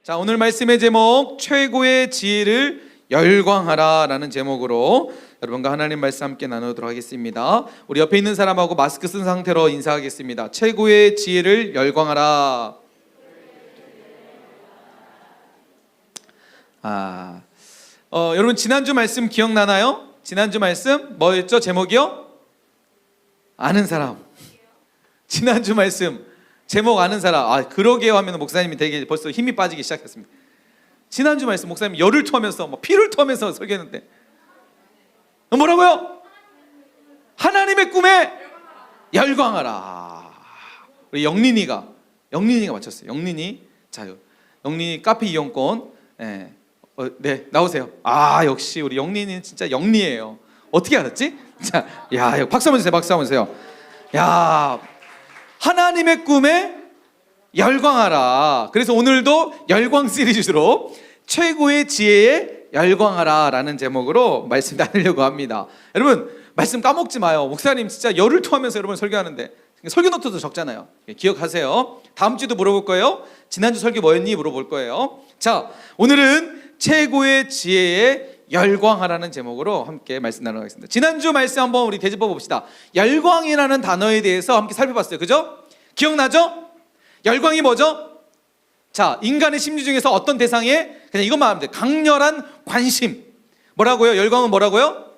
자, 오늘 말씀의 제목 최고의 지혜를 열광하라 라는 제목으로 여러분과 하나님 말씀 함께 나누도록 하겠습니다. 우리 옆에 있는 사람하고 마스크 쓴 상태로 인사하겠습니다. 최고의 지혜를 열광하라. 여러분 지난주 말씀 기억나나요? 지난주 말씀 뭐였죠? 제목이요? 아는 사람. 지난주 말씀 제목 아는 사람. 그러게요 하면 목사님이 되게 벌써 힘이 빠지기 시작했습니다. 지난주 말씀 목사님 열을 토하면서 피를 토하면서 설교했는데 뭐라고요? 하나님의 꿈에 열광하라. 우리 영린이가 맞췄어요. 영린이. 자, 영린이 카페 이용권. 네, 나오세요. 역시 우리 영린이는 진짜 영리해요. 어떻게 알았지? 자, 박수 한번 주세요. 박수 한번 주세요. 하나님의 꿈에 열광하라. 그래서 오늘도 열광 시리즈로 최고의 지혜에 열광하라 라는 제목으로 말씀 나누려고 합니다. 여러분 말씀 까먹지 마요. 목사님 진짜 열을 토하면서 여러분 설교하는데 설교 노트도 적잖아요. 기억하세요. 다음 주도 물어볼 거예요. 지난주 설교 뭐였니? 물어볼 거예요. 자, 오늘은 최고의 지혜에 열광하라는 제목으로 함께 말씀 나누겠습니다. 지난주 말씀 한번 우리 되짚어 봅시다. 열광이라는 단어에 대해서 함께 살펴봤어요. 그죠? 기억나죠? 열광이 뭐죠? 자, 인간의 심리 중에서 어떤 대상에 그냥 이것만 하면 돼요. 강렬한 관심. 뭐라고요? 열광은 뭐라고요?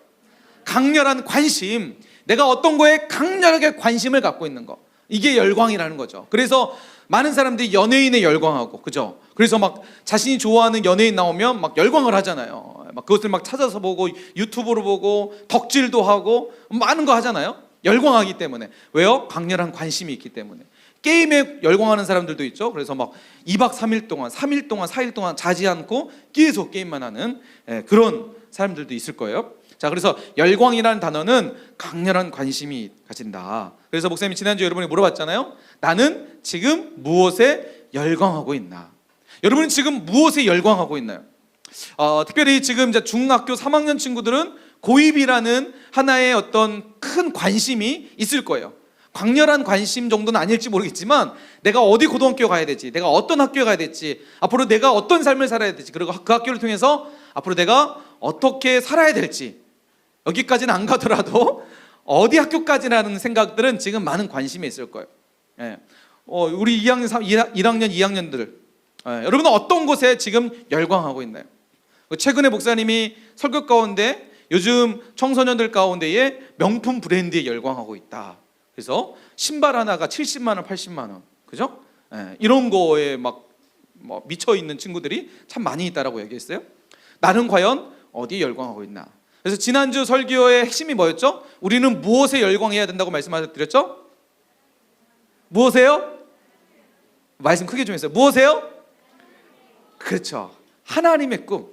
강렬한 관심. 내가 어떤 거에 강렬하게 관심을 갖고 있는 거. 이게 열광이라는 거죠. 그래서 많은 사람들이 연예인에 열광하고, 그죠? 그래서 막 자신이 좋아하는 연예인 나오면 막 열광을 하잖아요. 막 그것을 막 찾아서 보고 유튜브로 보고 덕질도 하고 많은 거 하잖아요. 열광하기 때문에. 왜요? 강렬한 관심이 있기 때문에. 게임에 열광하는 사람들도 있죠. 그래서 막 2박 3일 동안, 3일 동안, 4일 동안 자지 않고 계속 게임만 하는 그런 사람들도 있을 거예요. 자, 그래서 열광이라는 단어는 강렬한 관심이 가진다. 그래서 목사님이 지난주에 여러분이 물어봤잖아요. 나는 지금 무엇에 열광하고 있나? 여러분은 지금 무엇에 열광하고 있나요? 특별히 지금 이제 중학교 3학년 친구들은 고입이라는 하나의 어떤 큰 관심이 있을 거예요. 강렬한 관심 정도는 아닐지 모르겠지만 내가 어디 고등학교 가야 될지, 내가 어떤 학교에 가야 될지, 앞으로 내가 어떤 삶을 살아야 될지, 그리고 그 학교를 통해서 앞으로 내가 어떻게 살아야 될지, 여기까지는 안 가더라도 어디 학교까지라는 생각들은 지금 많은 관심이 있을 거예요. 우리 1학년, 2학년들 여러분은 어떤 곳에 지금 열광하고 있나요? 최근에 목사님이 설교 가운데 요즘 청소년들 가운데에 명품 브랜드에 열광하고 있다. 그래서 신발 하나가 70만 원, 80만 원, 그죠? 이런 거에 막 미쳐 있는 친구들이 참 많이 있다라고 얘기했어요. 나는 과연 어디에 열광하고 있나? 그래서 지난주 설교의 핵심이 뭐였죠? 우리는 무엇에 열광해야 된다고 말씀드렸죠? 무엇에요? 말씀 크게 좀 했어요. 무엇에요? 그렇죠. 하나님의 꿈.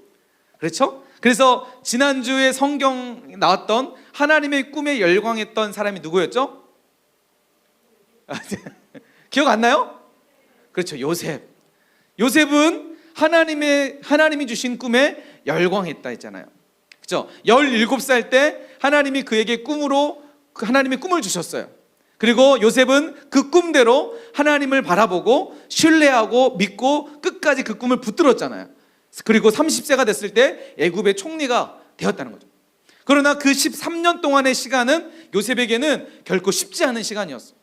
그렇죠? 그래서 지난주에 성경 나왔던 하나님의 꿈에 열광했던 사람이 누구였죠? 기억 안 나요? 그렇죠. 요셉은 하나님이 주신 꿈에 열광했다 했잖아요. 그렇죠? 17살 때 하나님이 그에게 하나님의 꿈을 주셨어요. 그리고 요셉은 그 꿈대로 하나님을 바라보고 신뢰하고 믿고 끝까지 그 꿈을 붙들었잖아요. 그리고 30세가 됐을 때 애굽의 총리가 되었다는 거죠. 그러나 그 13년 동안의 시간은 요셉에게는 결코 쉽지 않은 시간이었어요.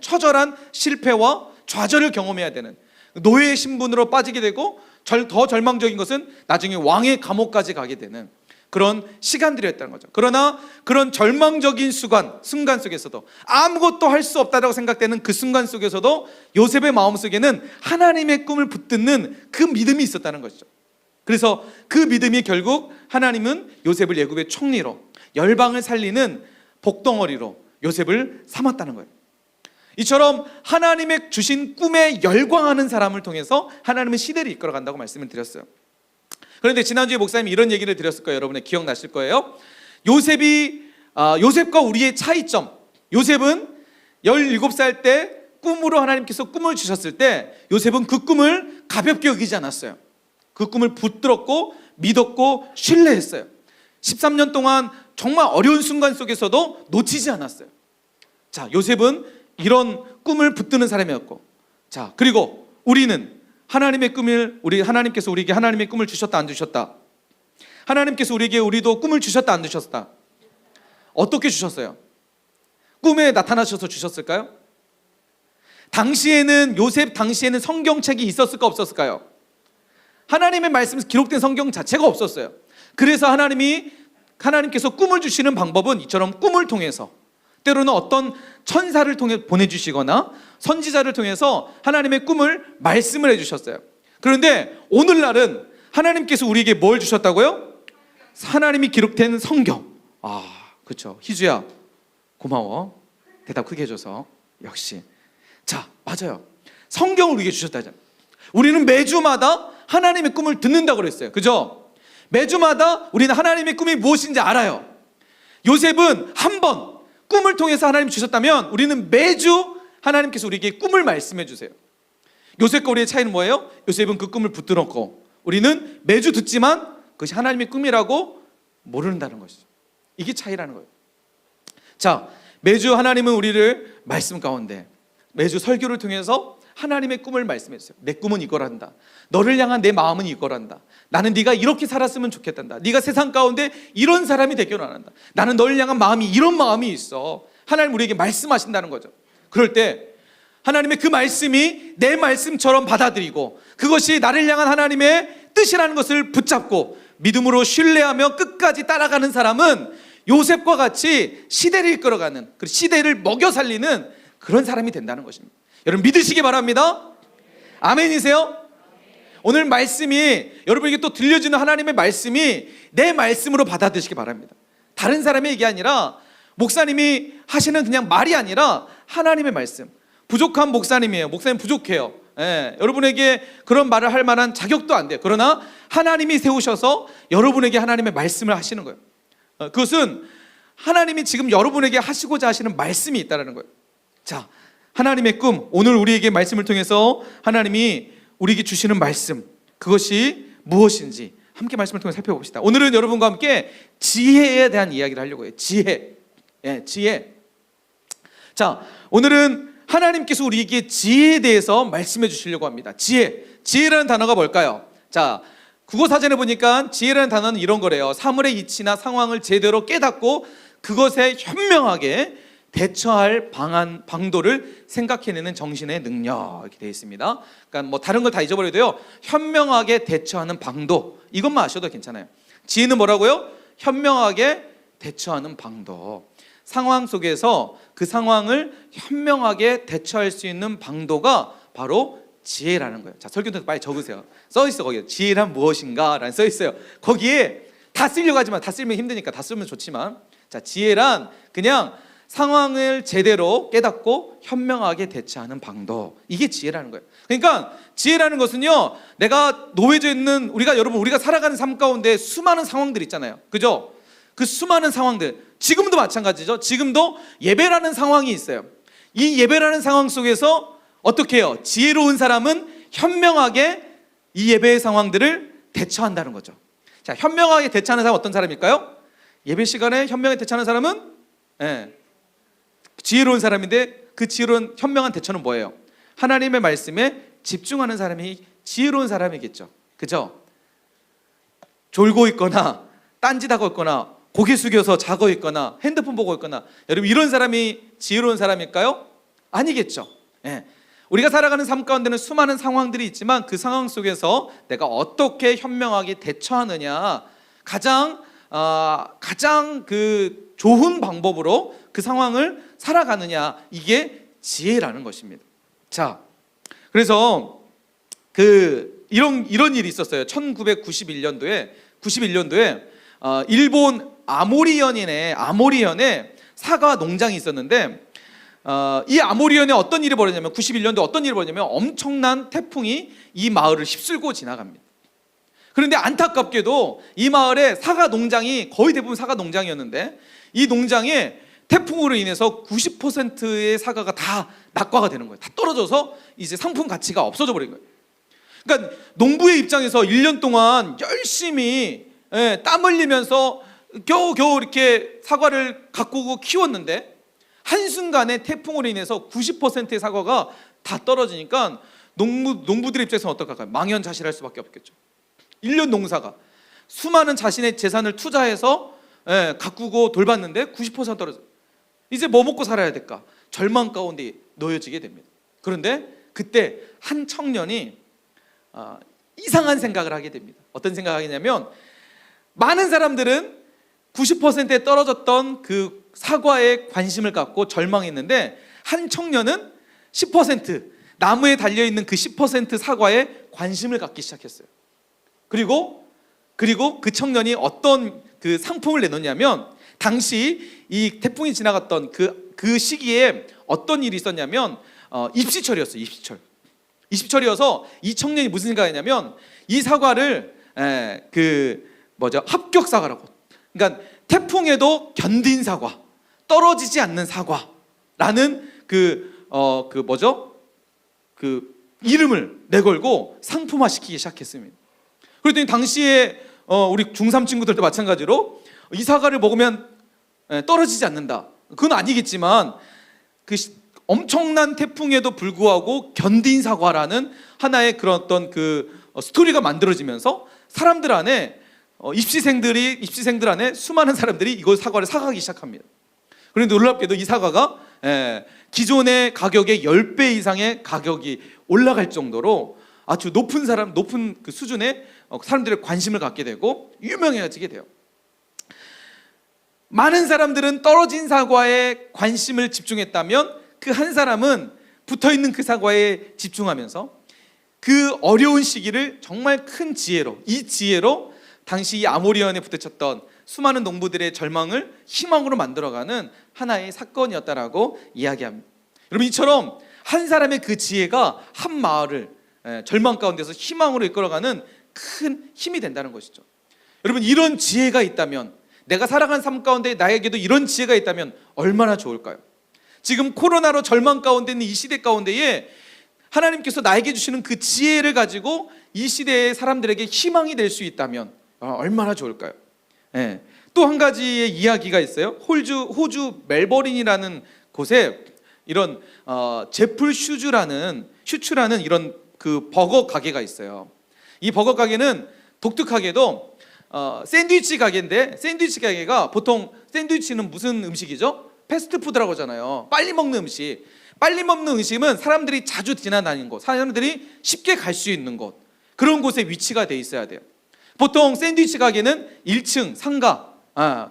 처절한 실패와 좌절을 경험해야 되는, 노예의 신분으로 빠지게 되고 더 절망적인 것은 나중에 왕의 감옥까지 가게 되는 그런 시간들이었다는 거죠. 그러나 그런 절망적인 순간 속에서도 아무것도 할 수 없다고 생각되는 그 순간 속에서도 요셉의 마음속에는 하나님의 꿈을 붙드는 그 믿음이 있었다는 것이죠. 그래서 그 믿음이 결국 하나님은 요셉을 애굽의 총리로, 열방을 살리는 복덩어리로 요셉을 삼았다는 거예요. 이처럼 하나님의 주신 꿈에 열광하는 사람을 통해서 하나님은 시대를 이끌어간다고 말씀을 드렸어요. 그런데 지난주에 목사님이 이런 얘기를 드렸을 거예요. 여러분의 기억나실 거예요. 요셉과 우리의 차이점. 요셉은 17살 때 꿈으로 하나님께서 꿈을 주셨을 때 요셉은 그 꿈을 가볍게 여기지 않았어요. 그 꿈을 붙들었고 믿었고 신뢰했어요. 13년 동안 정말 어려운 순간 속에서도 놓치지 않았어요. 자, 요셉은 이런 꿈을 붙드는 사람이었고, 자, 그리고 우리는 하나님께서 우리에게 하나님의 꿈을 주셨다 안 주셨다? 하나님께서 우리도 꿈을 주셨다 안 주셨다? 어떻게 주셨어요? 꿈에 나타나셔서 주셨을까요? 요셉 당시에는 성경책이 있었을까 없었을까요? 하나님의 말씀에서 기록된 성경 자체가 없었어요. 그래서 하나님께서 꿈을 주시는 방법은 이처럼 꿈을 통해서, 때로는 어떤 천사를 통해 보내주시거나 선지자를 통해서 하나님의 꿈을 말씀을 해주셨어요. 그런데 오늘날은 하나님께서 우리에게 뭘 주셨다고요? 하나님이 기록된 성경. 그렇죠. 희주야 고마워, 대답 크게 해줘서. 역시. 자, 맞아요. 성경을 우리에게 주셨다잖아요. 우리는 매주마다 하나님의 꿈을 듣는다고 그랬어요. 그죠? 매주마다 우리는 하나님의 꿈이 무엇인지 알아요. 요셉은 한 번 꿈을 통해서 하나님 주셨다면 우리는 매주 하나님께서 우리에게 꿈을 말씀해 주세요. 요셉과 우리의 차이는 뭐예요? 요셉은 그 꿈을 붙들었고 우리는 매주 듣지만 그것이 하나님의 꿈이라고 모른다는 것이죠. 이게 차이라는 거예요. 자, 매주 하나님은 우리를 말씀 가운데, 매주 설교를 통해서 하나님의 꿈을 말씀해 주세요. 내 꿈은 이거란다. 너를 향한 내 마음은 이거란다. 나는 네가 이렇게 살았으면 좋겠단다. 네가 세상 가운데 이런 사람이 되길 원한다. 나는 너를 향한 마음이 이런 마음이 있어. 하나님 우리에게 말씀하신다는 거죠. 그럴 때 하나님의 그 말씀이 내 말씀처럼 받아들이고 그것이 나를 향한 하나님의 뜻이라는 것을 붙잡고 믿음으로 신뢰하며 끝까지 따라가는 사람은 요셉과 같이 시대를 이끌어가는, 그 시대를 먹여 살리는 그런 사람이 된다는 것입니다. 여러분 믿으시기 바랍니다. 아멘이세요? 오늘 말씀이 여러분에게 또 들려주는 하나님의 말씀이 내 말씀으로 받아들이시기 바랍니다. 다른 사람의 얘기 아니라 목사님이 하시는 그냥 말이 아니라 하나님의 말씀. 부족한 목사님이에요. 목사님 부족해요. 여러분에게 그런 말을 할 만한 자격도 안 돼요. 그러나 하나님이 세우셔서 여러분에게 하나님의 말씀을 하시는 거예요. 그것은 하나님이 지금 여러분에게 하시고자 하시는 말씀이 있다는 거예요. 자, 하나님의 꿈, 오늘 우리에게 말씀을 통해서 하나님이 우리에게 주시는 말씀, 그것이 무엇인지 함께 말씀을 통해 살펴봅시다. 오늘은 여러분과 함께 지혜에 대한 이야기를 하려고 해요. 지혜. 지혜. 자, 오늘은 하나님께서 우리에게 지혜에 대해서 말씀해 주시려고 합니다. 지혜라는 단어가 뭘까요? 자, 국어사전에 보니까 지혜라는 단어는 이런 거래요. 사물의 이치나 상황을 제대로 깨닫고 그것에 현명하게 대처할 방도를 생각해내는 정신의 능력, 이렇게 되어 있습니다. 그러니까 뭐 다른 걸 다 잊어버려도요, 현명하게 대처하는 방도, 이것만 아셔도 괜찮아요. 지혜는 뭐라고요? 현명하게 대처하는 방도. 상황 속에서 그 상황을 현명하게 대처할 수 있는 방도가 바로 지혜라는 거예요. 자, 설교도 빨리 적으세요. 써있어, 거기에. 지혜란 무엇인가? 라는 써있어요. 거기에 다 쓰려고 하지만, 다 쓰면 힘드니까 다 쓰면 좋지만, 자, 지혜란 그냥 상황을 제대로 깨닫고 현명하게 대처하는 방도, 이게 지혜라는 거예요. 그러니까 지혜라는 것은요, 내가 놓여져 있는, 우리가 살아가는 삶 가운데 수많은 상황들 있잖아요. 그죠? 그 수많은 상황들, 지금도 마찬가지죠. 지금도 예배라는 상황이 있어요. 이 예배라는 상황 속에서 어떻게 해요? 지혜로운 사람은 현명하게 이 예배의 상황들을 대처한다는 거죠. 자, 현명하게 대처하는 사람은 어떤 사람일까요? 예배 시간에 현명하게 대처하는 사람은 지혜로운 사람인데, 그 지혜로운 현명한 대처는 뭐예요? 하나님의 말씀에 집중하는 사람이 지혜로운 사람이겠죠. 그죠? 졸고 있거나 딴짓하고 있거나 고개 숙여서 자고 있거나 핸드폰 보고 있거나, 여러분 이런 사람이 지혜로운 사람일까요? 아니겠죠. 우리가 살아가는 삶 가운데는 수많은 상황들이 있지만 그 상황 속에서 내가 어떻게 현명하게 대처하느냐, 가장 그 좋은 방법으로 그 상황을 살아가느냐, 이게 지혜라는 것입니다. 자, 그래서 이런 일이 있었어요. 1991년도에 일본 아모리현에 사과 농장이 있었는데, 이 아모리현에 어떤 일이 벌어졌냐면, 91년도에 어떤 일이 벌어졌냐면 엄청난 태풍이 이 마을을 휩쓸고 지나갑니다. 그런데 안타깝게도 이 마을에 사과 농장이 거의 대부분 사과 농장이었는데, 이 농장에 태풍으로 인해서 90%의 사과가 다 낙과가 되는 거예요. 다 떨어져서 이제 상품 가치가 없어져 버린 거예요. 그러니까 농부의 입장에서 1년 동안 열심히 땀 흘리면서 겨우겨우 이렇게 사과를 가꾸고 키웠는데, 한순간에 태풍으로 인해서 90%의 사과가 다 떨어지니까 농부들 입장에서는 어떨까요? 망연자실할 수밖에 없겠죠. 1년 농사가 수많은 자신의 재산을 투자해서 가꾸고 돌봤는데 90% 떨어져. 이제 뭐 먹고 살아야 될까? 절망 가운데 놓여지게 됩니다. 그런데 그때 한 청년이 이상한 생각을 하게 됩니다. 어떤 생각을 하냐면, 많은 사람들은 90%에 떨어졌던 그 사과에 관심을 갖고 절망했는데, 한 청년은 10%, 나무에 달려있는 그 10% 사과에 관심을 갖기 시작했어요. 그리고 그 청년이 어떤 그 상품을 내놓냐면, 당시 이 태풍이 지나갔던 그 시기에 어떤 일이 있었냐면 입시철이었어요. 입시철이어서 이 청년이 무슨 생각을 했냐면, 이 사과를 합격 사과라고, 그러니까 태풍에도 견딘 사과, 떨어지지 않는 사과라는 이름을 내걸고 상품화시키기 시작했습니다. 그랬더니 당시에 우리 중3 친구들도 마찬가지로 이 사과를 먹으면 떨어지지 않는다, 그건 아니겠지만 그 엄청난 태풍에도 불구하고 견딘 사과라는 하나의 그런 어떤 스토리가 만들어지면서 사람들 안에 입시생들 안에 수많은 사람들이 이걸 사과를 사가기 시작합니다. 그런데 놀랍게도 이 사과가 기존의 가격의 10배 이상의 가격이 올라갈 정도로 아주 높은 그 수준의 사람들의 관심을 갖게 되고 유명해지게 돼요. 많은 사람들은 떨어진 사과에 관심을 집중했다면, 그 한 사람은 붙어있는 그 사과에 집중하면서 그 어려운 시기를 정말 큰 지혜로, 이 지혜로 당시 이 아모리언에 부딪혔던 수많은 농부들의 절망을 희망으로 만들어가는 하나의 사건이었다라고 이야기합니다. 여러분, 이처럼 한 사람의 그 지혜가 한 마을을 절망 가운데서 희망으로 이끌어가는 큰 힘이 된다는 것이죠. 여러분, 이런 지혜가 있다면, 내가 살아가는 삶 가운데 나에게도 이런 지혜가 있다면 얼마나 좋을까요? 지금 코로나로 절망 가운데 있는 이 시대 가운데에 하나님께서 나에게 주시는 그 지혜를 가지고 이 시대의 사람들에게 희망이 될 수 있다면 얼마나 좋을까요? 또 한 가지의 이야기가 있어요. 호주 멜버른이라는 곳에 이런 제플 슈츠라는 이런 그 버거 가게가 있어요. 이 버거 가게는 독특하게도 샌드위치 가게인데, 샌드위치 가게가 보통 샌드위치는 무슨 음식이죠? 패스트푸드라고 하잖아요. 빨리 먹는 음식. 빨리 먹는 음식은 사람들이 자주 지나다니는 곳, 사람들이 쉽게 갈 수 있는 곳, 그런 곳에 위치가 돼 있어야 돼요. 보통 샌드위치 가게는 1층 상가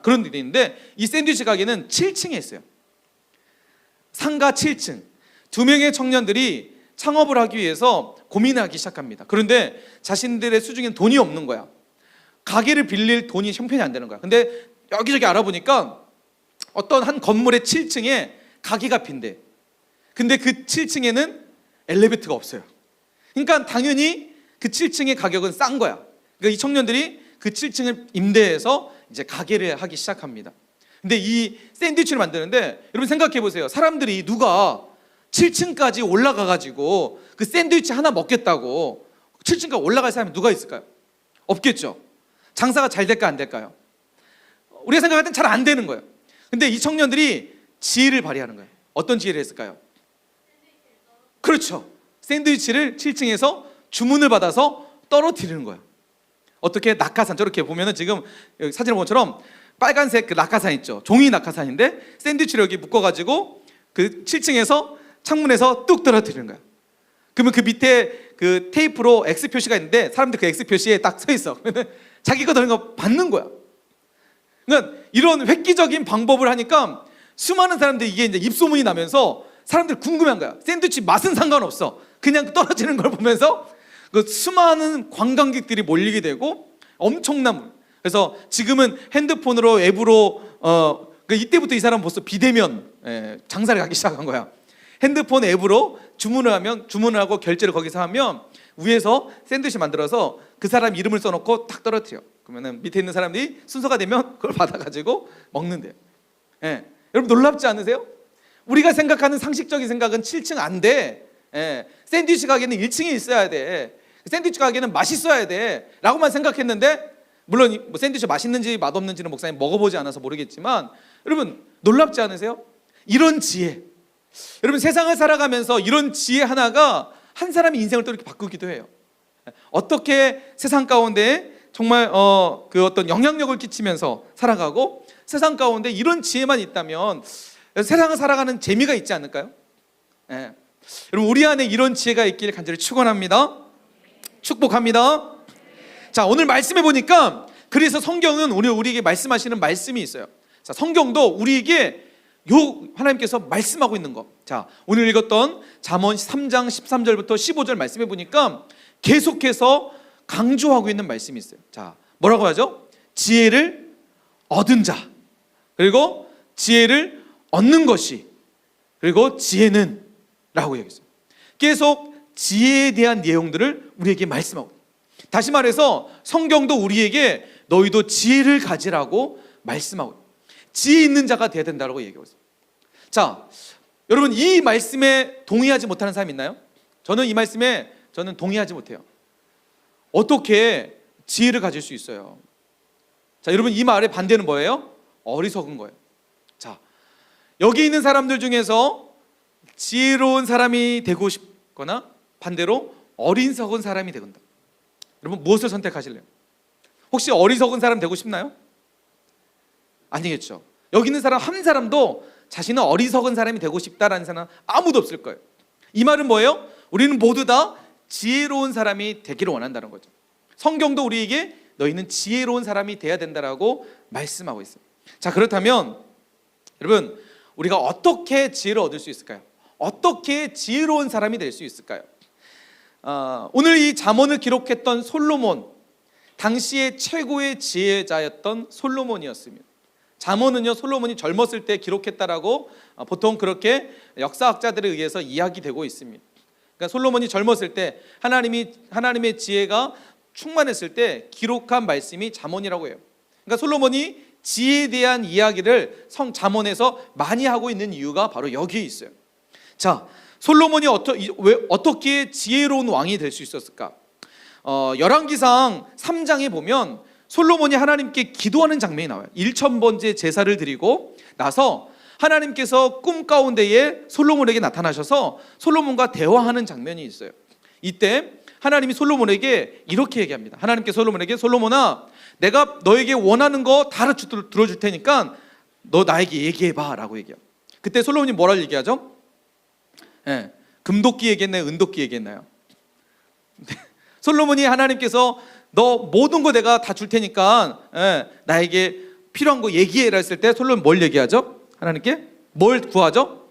그런 데 있는데, 이 샌드위치 가게는 7층에 있어요. 상가 7층. 2명의 청년들이 창업을 하기 위해서 고민하기 시작합니다. 그런데 자신들의 수중에는 돈이 없는 거야. 가게를 빌릴 돈이 형편이 안 되는 거야. 근데 여기저기 알아보니까 어떤 한 건물의 7층에 가게가 빈대. 근데 그 7층에는 엘리베이터가 없어요. 그러니까 당연히 그 7층의 가격은 싼 거야. 그러니까 이 청년들이 그 7층을 임대해서 이제 가게를 하기 시작합니다. 근데 이 샌드위치를 만드는데, 여러분 생각해 보세요. 사람들이 누가 7층까지 올라가 가지고 그 샌드위치 하나 먹겠다고 7층까지 올라갈 사람이 누가 있을까요? 없겠죠. 장사가 잘 될까 안 될까요? 우리가 생각할 땐 잘 안 되는 거예요. 근데 이 청년들이 지혜를 발휘하는 거예요. 어떤 지혜를 했을까요? 그렇죠. 샌드위치를 7층에서 주문을 받아서 떨어뜨리는 거예요. 어떻게? 낙하산, 저렇게 보면은 지금 여기 사진을 본 것처럼 빨간색 그 낙하산 있죠. 종이 낙하산인데 샌드위치를 여기 묶어가지고 그 7층에서 창문에서 뚝 떨어뜨리는 거야. 그러면 그 밑에 그 테이프로 X 표시가 있는데, 사람들 그 X 표시에 딱 서 있어. 그러면 자기가 들은 거 받는 거야. 그러니까 이런 획기적인 방법을 하니까 수많은 사람들이 이게 이제 입소문이 나면서 사람들 궁금해한 거야. 샌드위치 맛은 상관없어. 그냥 떨어지는 걸 보면서 그 수많은 관광객들이 몰리게 되고 엄청난. 그래서 지금은 핸드폰으로 앱으로 이때부터 이 사람 벌써 비대면 장사를 하기 시작한 거야. 핸드폰 앱으로 주문을 하고 결제를 거기서 하면 위에서 샌드위치 만들어서 그 사람 이름을 써놓고 탁 떨어뜨려. 그러면은 밑에 있는 사람들이 순서가 되면 그걸 받아가지고 먹는데요. 여러분 놀랍지 않으세요? 우리가 생각하는 상식적인 생각은 7층 안 돼. 샌드위치 가게는 1층에 있어야 돼. 샌드위치 가게는 맛있어야 돼 라고만 생각했는데, 물론 뭐 샌드위치 맛있는지 맛없는지는 목사님 먹어보지 않아서 모르겠지만, 여러분 놀랍지 않으세요? 이런 지혜, 여러분 세상을 살아가면서 이런 지혜 하나가 한 사람의 인생을 또 이렇게 바꾸기도 해요. 어떻게 세상 가운데 정말 그 어떤 영향력을 끼치면서 살아가고, 세상 가운데 이런 지혜만 있다면 세상을 살아가는 재미가 있지 않을까요? 예. 여러분, 우리 안에 이런 지혜가 있기를 간절히 축원합니다. 축복합니다. 자, 오늘 말씀해 보니까, 그래서 성경은 우리에게 말씀하시는 말씀이 있어요. 자, 성경도 우리에게 하나님께서 말씀하고 있는 거. 자, 오늘 읽었던 잠언 3장 13절부터 15절 말씀해 보니까 계속해서 강조하고 있는 말씀이 있어요. 자, 뭐라고 하죠? 지혜를 얻은 자, 그리고 지혜를 얻는 것이, 그리고 지혜는 라고 얘기했어요. 계속 지혜에 대한 내용들을 우리에게 말씀하고, 다시 말해서 성경도 우리에게 너희도 지혜를 가지라고 말씀하고, 지혜 있는 자가 되어야 된다고 얘기하고 있어요. 자, 여러분, 이 말씀에 동의하지 못하는 사람 있나요? 저는 이 말씀에 동의하지 못해요. 어떻게 지혜를 가질 수 있어요? 자, 여러분, 이 말의 반대는 뭐예요? 어리석은 거예요. 자, 여기 있는 사람들 중에서 지혜로운 사람이 되고 싶거나 반대로 어리석은 사람이 되건다. 여러분, 무엇을 선택하실래요? 혹시 어리석은 사람 되고 싶나요? 아니겠죠. 여기 있는 사람 한 사람도 자신은 어리석은 사람이 되고 싶다라는 사람 아무도 없을 거예요. 이 말은 뭐예요? 우리는 모두 다 지혜로운 사람이 되기를 원한다는 거죠. 성경도 우리에게 너희는 지혜로운 사람이 돼야 된다라고 말씀하고 있어요. 자, 그렇다면 여러분, 우리가 어떻게 지혜를 얻을 수 있을까요? 어떻게 지혜로운 사람이 될 수 있을까요? 오늘 이 잠언을 기록했던 솔로몬, 당시의 최고의 지혜자였던 솔로몬이었습니다. 잠언은요, 솔로몬이 젊었을 때 기록했다라고 보통 그렇게 역사학자들에 의해서 이야기되고 있습니다. 그러니까 솔로몬이 젊었을 때 하나님의 지혜가 충만했을 때 기록한 말씀이 잠언이라고 해요. 그러니까 솔로몬이 지혜에 대한 이야기를 잠언에서 많이 하고 있는 이유가 바로 여기에 있어요. 자, 솔로몬이 어떻게 지혜로운 왕이 될 수 있었을까? 열왕기상 3장에 보면 솔로몬이 하나님께 기도하는 장면이 나와요. 1000번째 제사를 드리고 나서 하나님께서 꿈 가운데에 솔로몬에게 나타나셔서 솔로몬과 대화하는 장면이 있어요. 이때 하나님이 솔로몬에게 이렇게 얘기합니다. 하나님께 솔로몬에게, 솔로몬아, 내가 너에게 원하는 거 다 들어줄 테니까 너 나에게 얘기해봐 라고 얘기해요. 그때 솔로몬이 뭐라고 얘기하죠? 금도끼 얘기했나요? 은도끼 얘기했나요? 솔로몬이 하나님께서 너 모든 거 내가 다 줄 테니까 나에게 필요한 거 얘기해라 했을 때 솔로몬 뭘 얘기하죠? 하나님께 뭘 구하죠?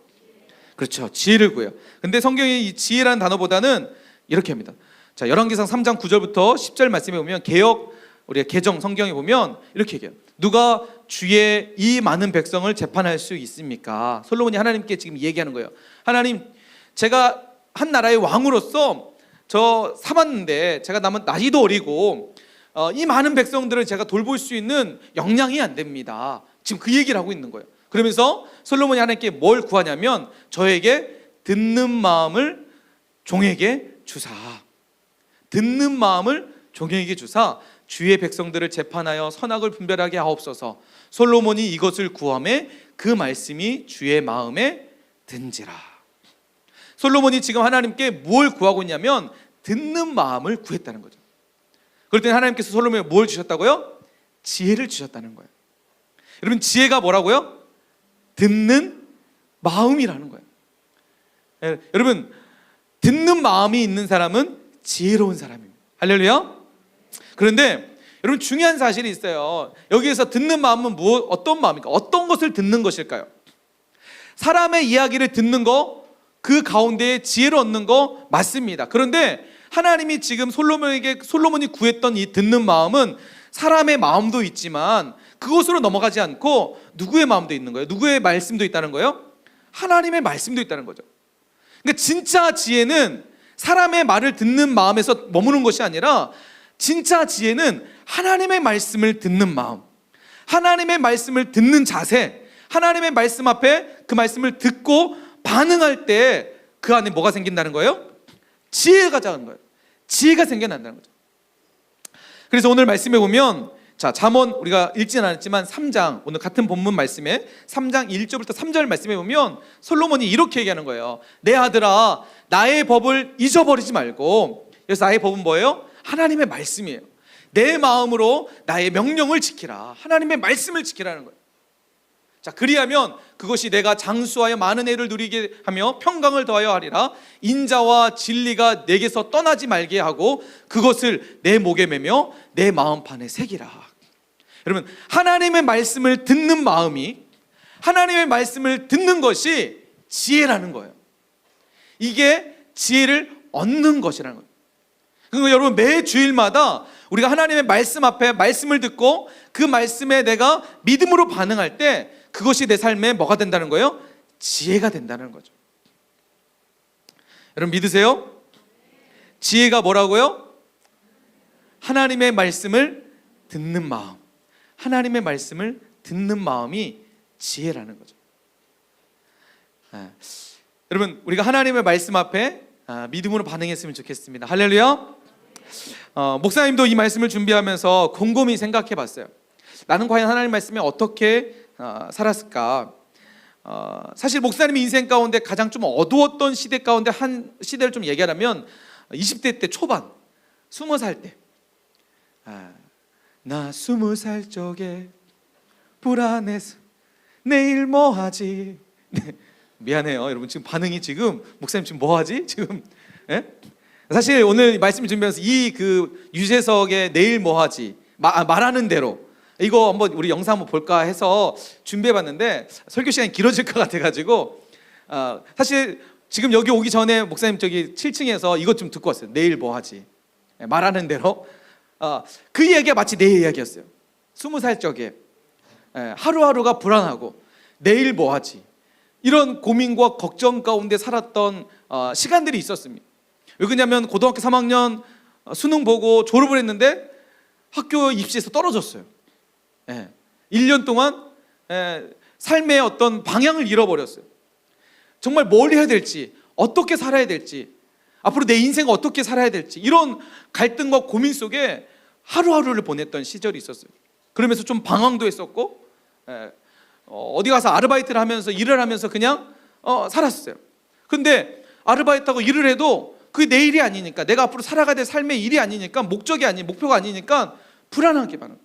그렇죠, 지혜를 구해요. 근데 성경이 이 지혜라는 단어보다는 이렇게 합니다. 자, 열왕기상 3장 9절부터 10절 말씀에 보면 우리가 개정 성경에 보면 이렇게 얘기해요. 누가 주의 이 많은 백성을 재판할 수 있습니까? 솔로몬이 하나님께 지금 얘기하는 거예요. 하나님, 제가 한 나라의 왕으로서 저 삼았는데 제가 나이도 어리고 이 많은 백성들을 제가 돌볼 수 있는 역량이 안 됩니다. 지금 그 얘기를 하고 있는 거예요. 그러면서 솔로몬이 하나님께 뭘 구하냐면 저에게 듣는 마음을 종에게 주사, 듣는 마음을 종에게 주사 주의 백성들을 재판하여 선악을 분별하게 하옵소서. 솔로몬이 이것을 구하매 그 말씀이 주의 마음에 든지라. 솔로몬이 지금 하나님께 뭘 구하고 있냐면 듣는 마음을 구했다는 거죠. 그럴 때 하나님께서 솔로몬에게 뭘 주셨다고요? 지혜를 주셨다는 거예요. 여러분, 지혜가 뭐라고요? 듣는 마음이라는 거예요. 여러분, 듣는 마음이 있는 사람은 지혜로운 사람입니다. 할렐루야. 그런데 여러분, 중요한 사실이 있어요. 여기에서 듣는 마음은 어떤 마음입니까? 어떤 것을 듣는 것일까요? 사람의 이야기를 듣는 거, 그 가운데에 지혜를 얻는 거 맞습니다. 그런데 하나님이 지금 솔로몬이 구했던 이 듣는 마음은 사람의 마음도 있지만 그것으로 넘어가지 않고 누구의 마음도 있는 거예요? 누구의 말씀도 있다는 거예요? 하나님의 말씀도 있다는 거죠. 그러니까 진짜 지혜는 사람의 말을 듣는 마음에서 머무는 것이 아니라 진짜 지혜는 하나님의 말씀을 듣는 마음, 하나님의 말씀을 듣는 자세, 하나님의 말씀 앞에 그 말씀을 듣고 반응할 때 그 안에 뭐가 생긴다는 거예요? 지혜가 작은 거예요. 지혜가 생겨난다는 거죠. 그래서 오늘 말씀에 보면 자, 잠언 우리가 읽지는 않았지만 3장, 오늘 같은 본문 말씀에 3장 1절부터 3절 말씀에 보면 솔로몬이 이렇게 얘기하는 거예요. 내 아들아, 나의 법을 잊어버리지 말고. 그래서 나의 법은 뭐예요? 하나님의 말씀이에요. 내 마음으로 나의 명령을 지키라. 하나님의 말씀을 지키라는 거예요. 자, 그리하면 그것이 내가 장수하여 많은 애를 누리게 하며 평강을 더하여 하리라. 인자와 진리가 내게서 떠나지 말게 하고 그것을 내 목에 매며 내 마음판에 새기라. 여러분, 하나님의 말씀을 듣는 마음이, 하나님의 말씀을 듣는 것이 지혜라는 거예요. 이게 지혜를 얻는 것이라는 거예요. 그리고 여러분, 매 주일마다 우리가 하나님의 말씀 앞에 말씀을 듣고 그 말씀에 내가 믿음으로 반응할 때 그것이 내 삶에 뭐가 된다는 거예요? 지혜가 된다는 거죠. 여러분, 믿으세요? 지혜가 뭐라고요? 하나님의 말씀을 듣는 마음. 하나님의 말씀을 듣는 마음이 지혜라는 거죠. 여러분, 우리가 하나님의 말씀 앞에 믿음으로 반응했으면 좋겠습니다. 할렐루야. 목사님도 이 말씀을 준비하면서 곰곰이 생각해 봤어요. 나는 과연 하나님 말씀에 어떻게 살았을까? 사실 목사님의 인생 가운데 가장 좀 어두웠던 시대 가운데 한 시대를 좀 얘기하자면 20대 때 초반, 20살 때. 나 20살 적에 불안해서 내일 뭐하지? 미안해요 여러분, 지금 반응이 지금 목사님 지금 뭐하지? 지금 사실 오늘 말씀 준비하면서 이 그 유재석의 내일 뭐하지? 말하는 대로 이거 한번 우리 영상 한번 볼까 해서 준비해봤는데 설교 시간이 길어질 것 같아가지고 사실 지금 여기 오기 전에 목사님 저기 7층에서 이것 좀 듣고 왔어요. 내일 뭐하지? 말하는 대로. 그 이야기가 마치 내 이야기였어요. 20살 적에 하루하루가 불안하고 내일 뭐하지? 이런 고민과 걱정 가운데 살았던 시간들이 있었습니다. 왜 그러냐면 고등학교 3학년 수능 보고 졸업을 했는데 학교 입시에서 떨어졌어요. 1년 동안 삶의 어떤 방향을 잃어버렸어요. 정말 뭘 해야 될지, 어떻게 살아야 될지, 앞으로 내 인생을 어떻게 살아야 될지, 이런 갈등과 고민 속에 하루하루를 보냈던 시절이 있었어요. 그러면서 좀 방황도 했었고 어디 가서 아르바이트를 하면서 일을 하면서 그냥 살았어요. 근데 아르바이트하고 일을 해도 그게 내 일이 아니니까, 내가 앞으로 살아가야 될 삶의 일이 아니니까, 목표가 아니니까 불안하게 많은.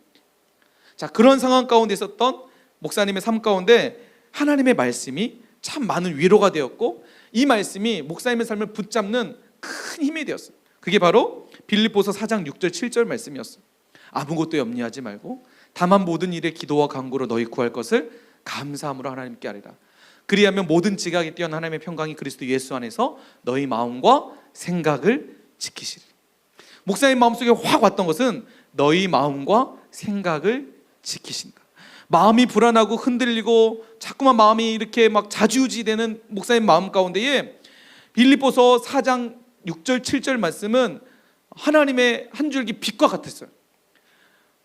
자, 그런 상황 가운데 있었던 목사님의 삶 가운데 하나님의 말씀이 참 많은 위로가 되었고, 이 말씀이 목사님의 삶을 붙잡는 큰 힘이 되었어요. 그게 바로 빌립보서 4장 6절 7절 말씀이었어요. 아무것도 염려하지 말고 다만 모든 일에 기도와 간구로 너희 구할 것을 감사함으로 하나님께 아뢰라. 그리하면 모든 지각에 뛰어난 하나님의 평강이 그리스도 예수 안에서 너희 마음과 생각을 지키시리. 목사님 마음속에 확 왔던 것은 너희 마음과 생각을 지키신다. 마음이 불안하고 흔들리고 자꾸만 마음이 이렇게 막 좌지우지되는 목사님 마음 가운데에 빌립보서 4장 6절 7절 말씀은 하나님의 한 줄기 빛과 같았어요.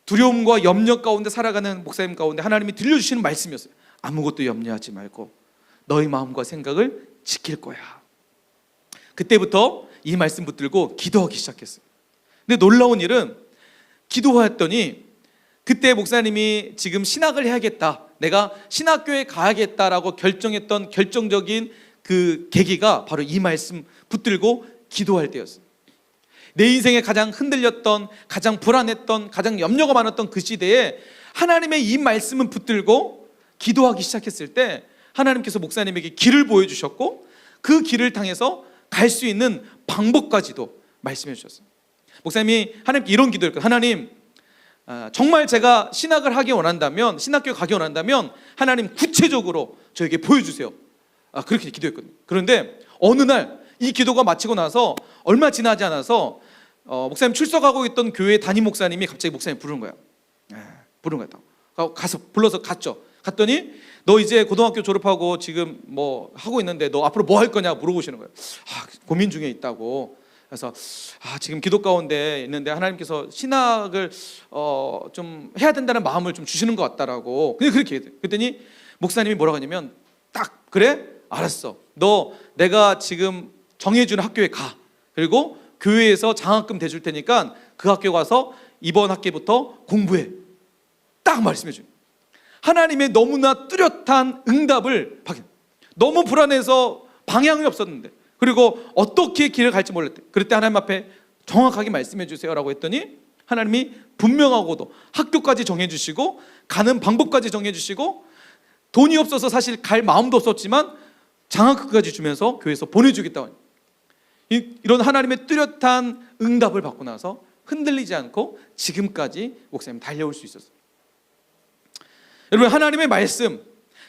두려움과 염려 가운데 살아가는 목사님 가운데 하나님이 들려주시는 말씀이었어요. 아무것도 염려하지 말고 너희 마음과 생각을 지킬 거야. 그때부터 이 말씀 붙들고 기도하기 시작했어요. 근데 놀라운 일은 기도했더니 그때 목사님이 지금 신학을 해야겠다, 내가 신학교에 가야겠다라고 결정했던 결정적인 그 계기가 바로 이 말씀 붙들고 기도할 때였어요. 내 인생에 가장 흔들렸던, 가장 불안했던, 가장 염려가 많았던 그 시대에 하나님의 이 말씀을 붙들고 기도하기 시작했을 때 하나님께서 목사님에게 길을 보여주셨고 그 길을 향해서 갈 수 있는 방법까지도 말씀해 주셨어요. 목사님이 하나님께 이런 기도했거든요. 하나님, 정말 제가 신학을 하기 원한다면, 신학교에 가기 원한다면 하나님 구체적으로 저에게 보여주세요. 그렇게 기도했거든요. 그런데 어느 날 이 기도가 마치고 나서 얼마 지나지 않아서 목사님 출석하고 있던 교회 담임 목사님이 갑자기 목사님 부르는 거야. 부르는 거야. 가서 불러서 갔죠. 갔더니 너 이제 고등학교 졸업하고 지금 뭐 하고 있는데 너 앞으로 뭐 할 거냐 물어보시는 거예요. 고민 중에 있다고. 그래서 지금 기도 가운데 있는데 하나님께서 신학을 좀 해야 된다는 마음을 좀 주시는 것 같다라고. 그냥 그렇게 해요. 그랬더니 목사님이 뭐라고 하냐면 딱 그래? 알았어. 너 내가 지금 정해주는 학교에 가. 그리고 교회에서 장학금 대줄 테니까 그 학교 가서 이번 학기부터 공부해. 딱 말씀해 줘요. 하나님의 너무나 뚜렷한 응답을 받게. 너무 불안해서 방향이 없었는데, 그리고 어떻게 길을 갈지 몰랐대. 그럴 때 하나님 앞에 정확하게 말씀해 주세요라고 했더니 하나님이 분명하고도 학교까지 정해주시고 가는 방법까지 정해주시고 돈이 없어서 사실 갈 마음도 없었지만 장학금까지 주면서 교회에서 보내주겠다고. 이런 하나님의 뚜렷한 응답을 받고 나서 흔들리지 않고 지금까지 목사님 달려올 수 있었어요. 여러분, 하나님의 말씀,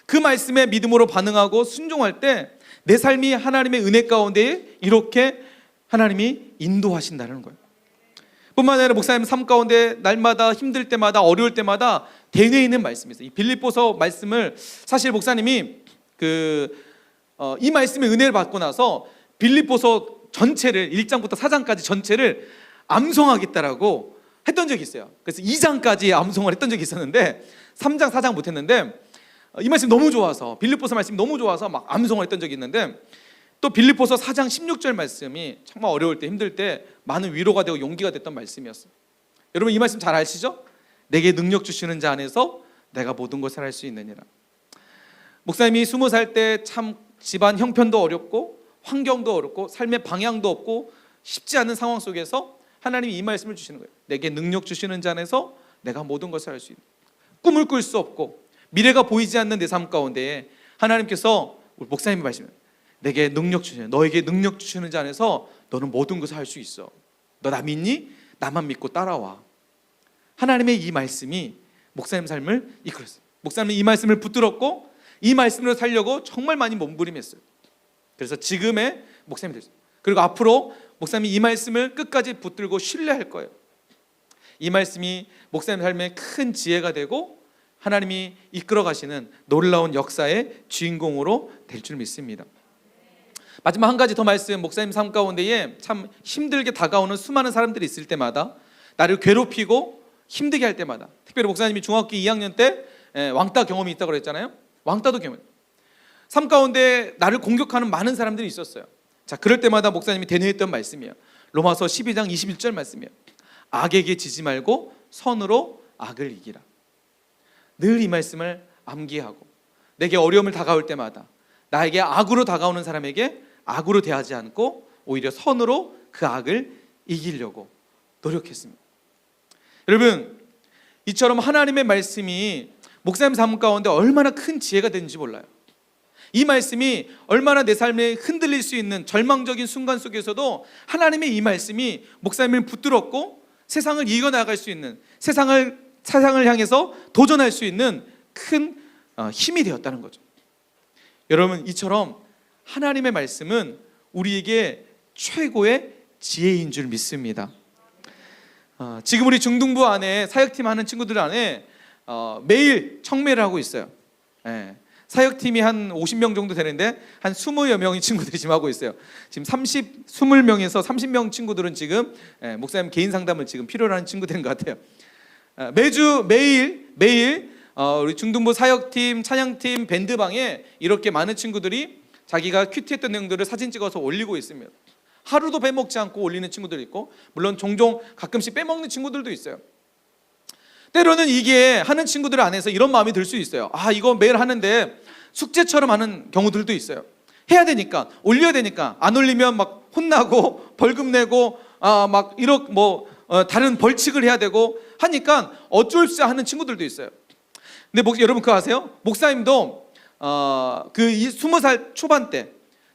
그 말씀에 믿음으로 반응하고 순종할 때 내 삶이 하나님의 은혜 가운데 이렇게 하나님이 인도하신다는 거예요. 뿐만 아니라 목사님 삶 가운데 날마다 힘들 때마다 어려울 때마다 대뇌 있는 말씀이 있어요. 이 빌립보서 말씀을 사실 목사님이 이 말씀의 은혜를 받고 나서 빌립보서 전체를 1장부터 4장까지 전체를 암송하겠다라고 했던 적이 있어요. 그래서 2장까지 암송을 했던 적이 있었는데 3장, 4장 못했는데 이 말씀 너무 좋아서, 빌립보서 말씀이 너무 좋아서 막 암송을 했던 적이 있는데, 또 빌립보서 4장 16절 말씀이 정말 어려울 때, 힘들 때 많은 위로가 되고 용기가 됐던 말씀이었어요. 여러분, 이 말씀 잘 아시죠? 내게 능력 주시는 자 안에서 내가 모든 것을 할 수 있느니라. 목사님이 20살 때 참 집안 형편도 어렵고 환경도 어렵고 삶의 방향도 없고 쉽지 않은 상황 속에서 하나님이 이 말씀을 주시는 거예요. 내게 능력 주시는 자 안에서 내가 모든 것을 할 수 있는. 꿈을 꿀 수 없고 미래가 보이지 않는 내 삶 가운데 하나님께서, 우리 목사님이 말씀해요. 내게 능력 주시는, 너에게 능력 주시는 자 안에서 너는 모든 것을 할 수 있어. 너 나 믿니? 나만 믿고 따라와. 하나님의 이 말씀이 목사님 삶을 이끌었어요. 목사님은 이 말씀을 붙들었고 이 말씀으로 살려고 정말 많이 몸부림했어요. 그래서 지금의 목사님이 됐어요. 그리고 앞으로 목사님이 이 말씀을 끝까지 붙들고 신뢰할 거예요. 이 말씀이 목사님 삶에 큰 지혜가 되고 하나님이 이끌어 가시는 놀라운 역사의 주인공으로 될 줄 믿습니다. 마지막 한 가지 더 말씀, 목사님 삶 가운데에 참 힘들게 다가오는 수많은 사람들이 있을 때마다, 나를 괴롭히고 힘들게 할 때마다, 특별히 목사님이 중학교 2학년 때 왕따 경험이 있다고 그랬잖아요. 왕따도 경험. 삶 가운데 나를 공격하는 많은 사람들이 있었어요. 자, 그럴 때마다 목사님이 대뇌했던 말씀이에요. 로마서 12장 21절 말씀이에요. 악에게 지지 말고 선으로 악을 이기라. 늘 이 말씀을 암기하고 내게 어려움을 다가올 때마다 나에게 악으로 다가오는 사람에게 악으로 대하지 않고 오히려 선으로 그 악을 이기려고 노력했습니다. 여러분, 이처럼 하나님의 말씀이 목사님 삶 가운데 얼마나 큰 지혜가 되는지 몰라요. 이 말씀이 얼마나 내 삶에 흔들릴 수 있는 절망적인 순간 속에서도 하나님의 이 말씀이 목사님을 붙들었고 세상을 이겨나갈 수 있는, 세상을 향해서 도전할 수 있는 큰 힘이 되었다는 거죠. 여러분, 이처럼 하나님의 말씀은 우리에게 최고의 지혜인 줄 믿습니다. 지금 우리 중등부 안에 사역팀 하는 친구들 안에 매일 청매를 하고 있어요. 사역팀이 한 50명 정도 되는데 한 20여 명의 친구들이 지금 하고 있어요. 지금 20명에서 30명 친구들은 지금 목사님 개인 상담을 지금 필요로 하는 친구들인 것 같아요. 매일 우리 중등부 사역팀, 찬양팀, 밴드방에 이렇게 많은 친구들이 자기가 큐티했던 내용들을 사진 찍어서 올리고 있습니다. 하루도 빼먹지 않고 올리는 친구들이 있고, 물론 종종 가끔씩 빼먹는 친구들도 있어요. 때로는 이게 하는 친구들 안에서 이런 마음이 들 수 있어요. 이거 매일 하는데 숙제처럼 하는 경우들도 있어요. 해야 되니까, 올려야 되니까, 안 올리면 막 혼나고 벌금 내고 막 다른 벌칙을 해야 되고 하니까 어쩔 수 없이 하는 친구들도 있어요. 근데 여러분 그거 아세요? 목사님도 그 20살 초반 때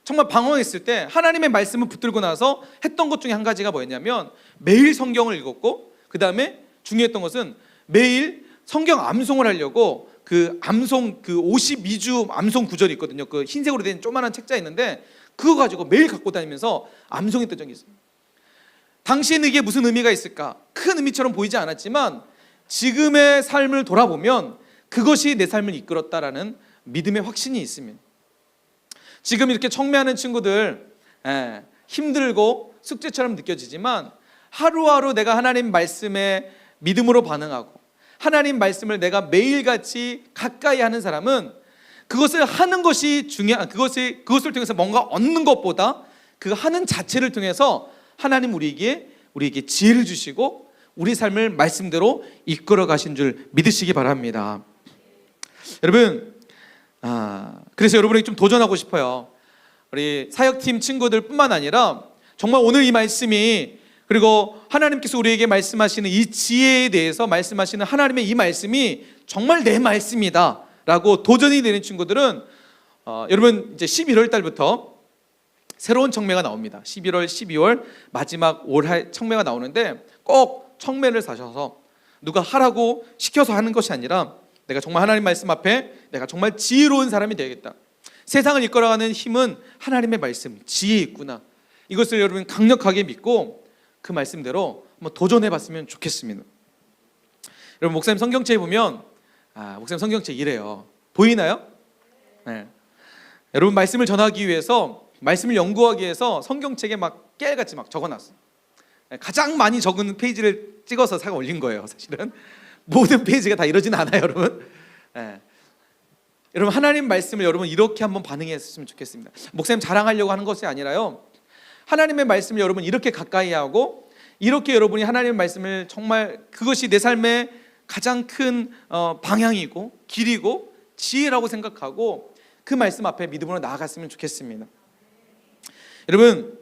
정말 방황했을 때 하나님의 말씀을 붙들고 나서 했던 것 중에 한 가지가 뭐였냐면 매일 성경을 읽었고, 그 다음에 중요했던 것은 매일 성경 암송을 하려고 그 암송, 그 52주 암송 구절이 있거든요. 그 흰색으로 된 조그만한 책자 있는데 그거 가지고 매일 갖고 다니면서 암송했던 적이 있어요. 당시에는 이게 무슨 의미가 있을까? 큰 의미처럼 보이지 않았지만 지금의 삶을 돌아보면 그것이 내 삶을 이끌었다라는 믿음의 확신이 있습니다. 지금 이렇게 청매하는 친구들 힘들고 숙제처럼 느껴지지만 하루하루 내가 하나님 말씀에 믿음으로 반응하고 하나님 말씀을 내가 매일같이 가까이 하는 사람은 그것을 하는 것이 그것을 통해서 뭔가 얻는 것보다 그 하는 자체를 통해서 하나님 우리에게 지혜를 주시고 우리 삶을 말씀대로 이끌어 가신 줄 믿으시기 바랍니다. 여러분, 그래서 여러분에게 좀 도전하고 싶어요. 우리 사역팀 친구들 뿐만 아니라 정말 오늘 이 말씀이, 그리고 하나님께서 우리에게 말씀하시는 이 지혜에 대해서 말씀하시는 하나님의 이 말씀이 정말 내 말씀이다 라고 도전이 되는 친구들은 여러분 이제 11월 달부터 새로운 청매가 나옵니다. 11월, 12월 마지막 올 청매가 나오는데 꼭 청매를 사셔서 누가 하라고 시켜서 하는 것이 아니라 내가 정말 하나님 말씀 앞에 내가 정말 지혜로운 사람이 되겠다. 세상을 이끌어가는 힘은 하나님의 말씀, 지혜 있구나. 이것을 여러분 강력하게 믿고 그 말씀대로 한번 도전해봤으면 좋겠습니다. 여러분 목사님 성경책에 보면 목사님 성경책 이래요. 보이나요? 네. 여러분 말씀을 전하기 위해서, 말씀을 연구하기 위해서 성경책에 막 깨알같이 막 적어놨어요. 가장 많이 적은 페이지를 찍어서 사가 올린 거예요. 사실은 모든 페이지가 다 이러지는 않아요, 여러분. 네. 여러분 하나님 말씀을 여러분 이렇게 한번 반응했으면 좋겠습니다. 목사님 자랑하려고 하는 것이 아니라요, 하나님의 말씀을 여러분 이렇게 가까이 하고 이렇게 여러분이 하나님의 말씀을 정말 그것이 내 삶의 가장 큰 방향이고 길이고 지혜라고 생각하고 그 말씀 앞에 믿음으로 나아갔으면 좋겠습니다. 여러분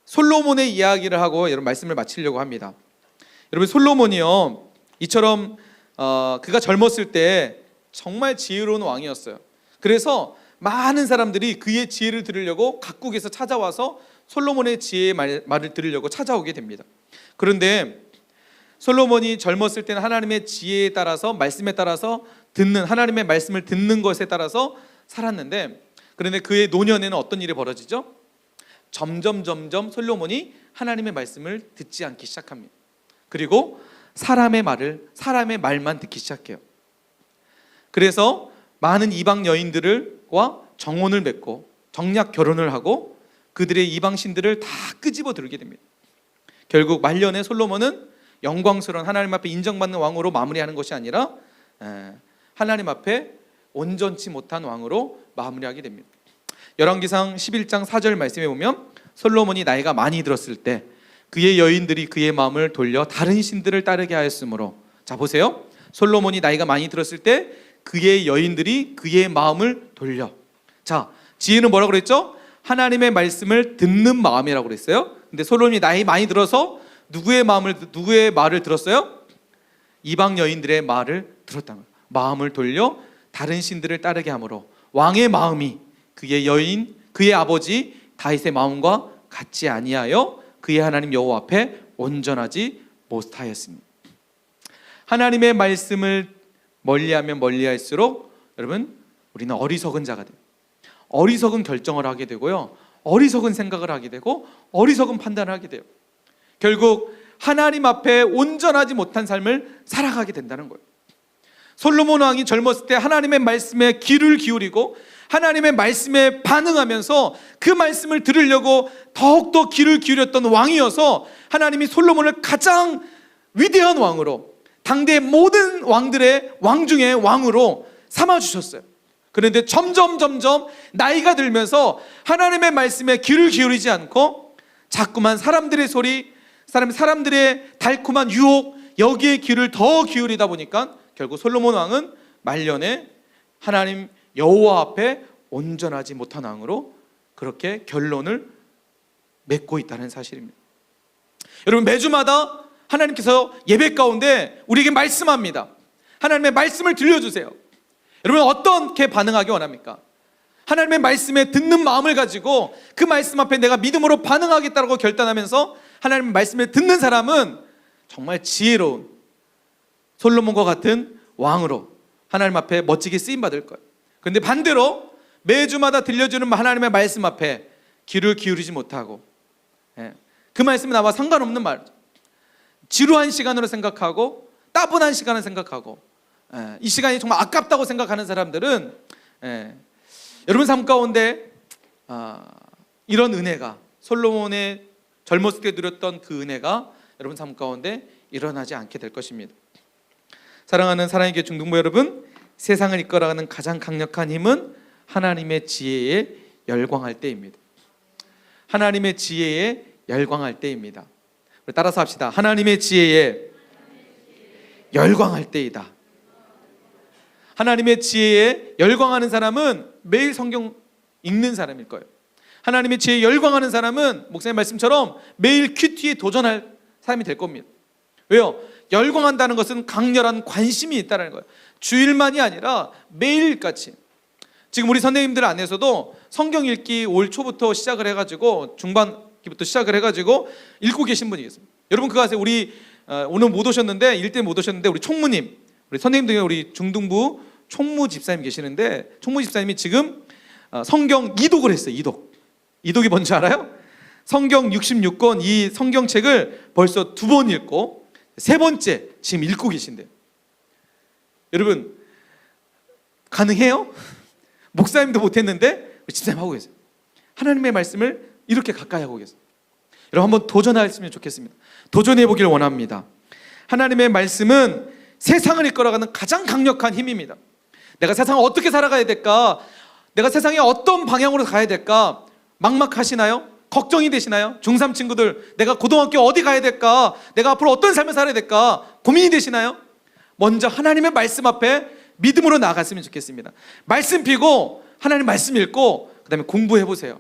솔로몬의 이야기를 하고 여러분 말씀을 마치려고 합니다. 여러분 솔로몬이요, 이처럼 그가 젊었을 때 정말 지혜로운 왕이었어요. 그래서 많은 사람들이 그의 지혜를 들으려고 각국에서 찾아와서 솔로몬의 지혜의 말을 들으려고 찾아오게 됩니다. 그런데 솔로몬이 젊었을 때는 하나님의 지혜에 따라서, 말씀에 따라서 듣는, 하나님의 말씀을 듣는 것에 따라서 살았는데, 그런데 그의 노년에는 어떤 일이 벌어지죠? 점점 솔로몬이 하나님의 말씀을 듣지 않기 시작합니다. 그리고 사람의 말만 듣기 시작해요. 그래서 많은 이방 여인들과 정혼을 맺고 정략 결혼을 하고 그들의 이방 신들을 다 끄집어 들게 됩니다. 결국 말년에 솔로몬은 영광스러운 하나님 앞에 인정받는 왕으로 마무리하는 것이 아니라 하나님 앞에 온전치 못한 왕으로 마무리하게 됩니다. 열왕기상 11장 4절 말씀에 보면 솔로몬이 나이가 많이 들었을 때 그의 여인들이 그의 마음을 돌려 다른 신들을 따르게 하였으므로, 자 보세요, 솔로몬이 나이가 많이 들었을 때 그의 여인들이 그의 마음을 돌려. 자, 지혜는 뭐라고 그랬죠? 하나님의 말씀을 듣는 마음이라고 그랬어요. 근데 솔로몬이 나이 많이 들어서 누구의 말을 들었어요? 이방 여인들의 말을 들었다는 거예요. 마음을 돌려 다른 신들을 따르게 하므로 왕의 마음이 그의 여인, 그의 아버지 다윗의 마음과 같지 아니하여 그의 하나님 여호와 앞에 온전하지 못하였습니다. 하나님의 말씀을 멀리하면 멀리할수록 여러분 우리는 어리석은 자가 돼요. 어리석은 결정을 하게 되고요, 어리석은 생각을 하게 되고 어리석은 판단을 하게 돼요. 결국 하나님 앞에 온전하지 못한 삶을 살아가게 된다는 거예요. 솔로몬 왕이 젊었을 때 하나님의 말씀에 귀를 기울이고 하나님의 말씀에 반응하면서 그 말씀을 들으려고 더욱더 귀를 기울였던 왕이어서 하나님이 솔로몬을 가장 위대한 왕으로, 당대 모든 왕들의 왕 중에 왕으로 삼아주셨어요. 그런데 점점 나이가 들면서 하나님의 말씀에 귀를 기울이지 않고 자꾸만 사람들의 소리, 사람들의 달콤한 유혹, 여기에 귀를 더 기울이다 보니까 결국 솔로몬 왕은 말년에 하나님 여호와 앞에 온전하지 못한 왕으로 그렇게 결론을 맺고 있다는 사실입니다. 여러분 매주마다 하나님께서 예배 가운데 우리에게 말씀합니다. 하나님의 말씀을 들려주세요. 여러분 어떻게 반응하기 원합니까? 하나님의 말씀에 듣는 마음을 가지고 그 말씀 앞에 내가 믿음으로 반응하겠다고 결단하면서 하나님의 말씀을 듣는 사람은 정말 지혜로운 솔로몬과 같은 왕으로 하나님 앞에 멋지게 쓰임받을 거예요. 그런데 반대로 매주마다 들려주는 하나님의 말씀 앞에 귀를 기울이지 못하고 그 말씀이 나와 상관없는 말, 지루한 시간으로 생각하고 따분한 시간을 생각하고 이 시간이 정말 아깝다고 생각하는 사람들은 여러분 삶 가운데 이런 은혜가, 솔로몬의 젊었을 때 누렸던 그 은혜가 여러분 삶 가운데 일어나지 않게 될 것입니다. 사랑하는 사랑의 교회 중등부 여러분, 세상을 이끌어가는 가장 강력한 힘은 하나님의 지혜에 열광할 때입니다. 하나님의 지혜에 열광할 때입니다. 우리 따라서 합시다. 하나님의 지혜에 열광할 때이다. 하나님의 지혜에 열광하는 사람은 매일 성경 읽는 사람일 거예요. 하나님의 지혜에 열광하는 사람은 목사님 말씀처럼 매일 큐티에 도전할 사람이 될 겁니다. 왜요? 열광한다는 것은 강렬한 관심이 있다는 거예요. 주일만이 아니라 매일같이. 지금 우리 선생님들 안에서도 성경 읽기 올 초부터 시작을 해가지고 중반기부터 시작을 해가지고 읽고 계신 분이 계십니다. 여러분 그거 아세요? 우리 오늘 못 오셨는데 일 때 못 오셨는데 우리 총무님, 우리 선생님 중에 우리 중등부 총무 집사님 계시는데 총무 집사님이 지금 성경 이독을 했어요. 이독이 뭔지 알아요? 성경 66권 이 성경책을 벌써 2번 읽고 3번째 지금 읽고 계신대요. 여러분 가능해요? 목사님도 못했는데 집사님 하고 계세요. 하나님의 말씀을 이렇게 가까이 하고 계세요. 여러분 한번 도전하셨으면 좋겠습니다. 도전해 보길 원합니다. 하나님의 말씀은 세상을 이끌어가는 가장 강력한 힘입니다. 내가 세상을 어떻게 살아가야 될까? 내가 세상에 어떤 방향으로 가야 될까? 막막하시나요? 걱정이 되시나요? 중3 친구들 내가 고등학교 어디 가야 될까? 내가 앞으로 어떤 삶을 살아야 될까? 고민이 되시나요? 먼저 하나님의 말씀 앞에 믿음으로 나아갔으면 좋겠습니다. 말씀 피고 하나님 말씀 읽고 그 다음에 공부해보세요.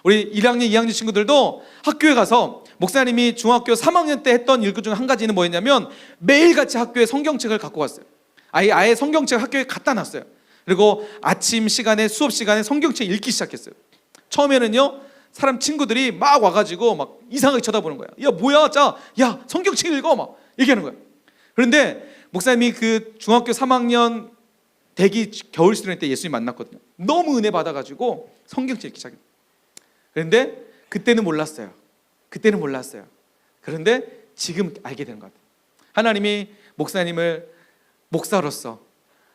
우리 1학년, 2학년 친구들도 학교에 가서 목사님이 중학교 3학년 때 했던 일 중 한 가지는 뭐였냐면 매일같이 학교에 성경책을 갖고 갔어요. 아예 성경책 학교에 갖다 놨어요. 그리고 아침 시간에 수업 시간에 성경책 읽기 시작했어요. 처음에는요 사람 친구들이 막 와가지고 막 이상하게 쳐다보는 거야. 야 뭐야, 야 성경책 읽어 막 얘기하는 거야. 그런데 목사님이 그 중학교 3학년 대기 겨울 수련 때 예수님 만났거든요. 너무 은혜 받아가지고 성경책 읽기 시작했어요. 그런데 그때는 몰랐어요. 그런데 지금 알게 되는 것 같아요. 하나님이 목사님을 목사로서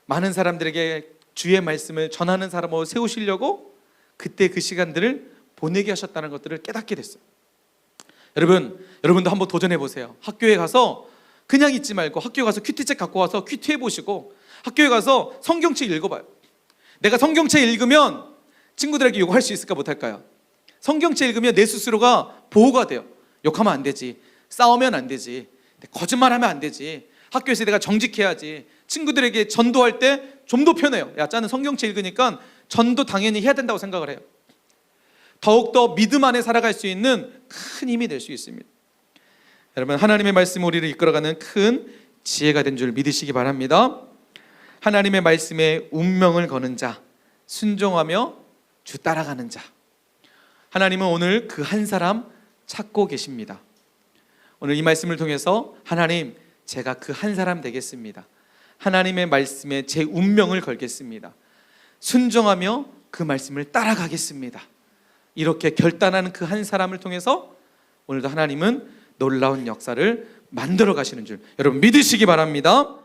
많은 사람들에게 주의 말씀을 전하는 사람으로 세우시려고 그때 그 시간들을 보내게 하셨다는 것들을 깨닫게 됐어요. 여러분도 한번 도전해 보세요. 학교에 가서 그냥 있지 말고 학교에 가서 큐티책 갖고 와서 큐티해 보시고 학교에 가서 성경책 읽어봐요. 내가 성경책 읽으면 친구들에게 욕할 수 있을까 못할까요? 성경책 읽으면 내 스스로가 보호가 돼요. 욕하면 안 되지, 싸우면 안 되지, 거짓말하면 안 되지, 학교에서 내가 정직해야지, 친구들에게 전도할 때 좀 더 편해요. 야 짜는 성경책 읽으니까 전도 당연히 해야 된다고 생각을 해요. 더욱더 믿음 안에 살아갈 수 있는 큰 힘이 될 수 있습니다. 여러분 하나님의 말씀이 우리를 이끌어가는 큰 지혜가 된 줄 믿으시기 바랍니다. 하나님의 말씀에 운명을 거는 자, 순종하며 주 따라가는 자, 하나님은 오늘 그 한 사람 찾고 계십니다. 오늘 이 말씀을 통해서 하나님 제가 그 한 사람 되겠습니다. 하나님의 말씀에 제 운명을 걸겠습니다. 순종하며 그 말씀을 따라가겠습니다. 이렇게 결단하는 그 한 사람을 통해서 오늘도 하나님은 놀라운 역사를 만들어 가시는 줄 여러분 믿으시기 바랍니다.